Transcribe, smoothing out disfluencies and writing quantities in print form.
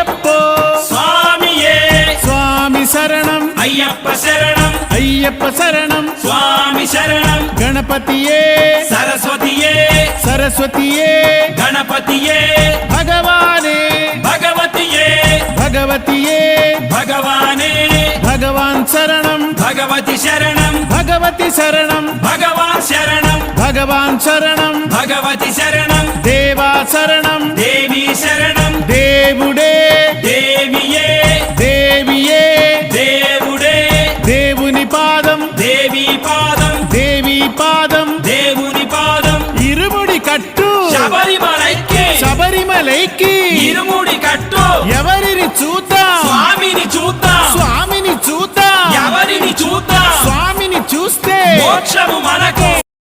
అయ్యప్పో స్వామియే స్వామి శరణం అయ్యప్ప శరణం అయ్యప్ప శరణం స్వామి శరణం గణపతియే సరస్వతియే సరస్వతియే గణపతియే భగవానే భగవతియే భగవతియే భగవానే భగవాన్ శరణం భగవతి శరణం భగవతి శరణం భగవాన్ శరణం భగవాన్ శరణం భగవతి శరణం దేవా శరణం దేవి శరణం దేవుడే దేవియే దేవియే దేవుడే దేవుని పాదం దేవి పాదం దేవి పాదం దేవుని పాదం ఇరుముడి కట్టు శబరిమలైకి శబరిమలైకి ఇరుముడి కట్టు ఎవరిని చూద్దాం స్వామిని చూద్దాం స్వామిని చూద్దాం ఎవరిని చూద్దాం స్వామిని చూస్తే మోక్షము మనకు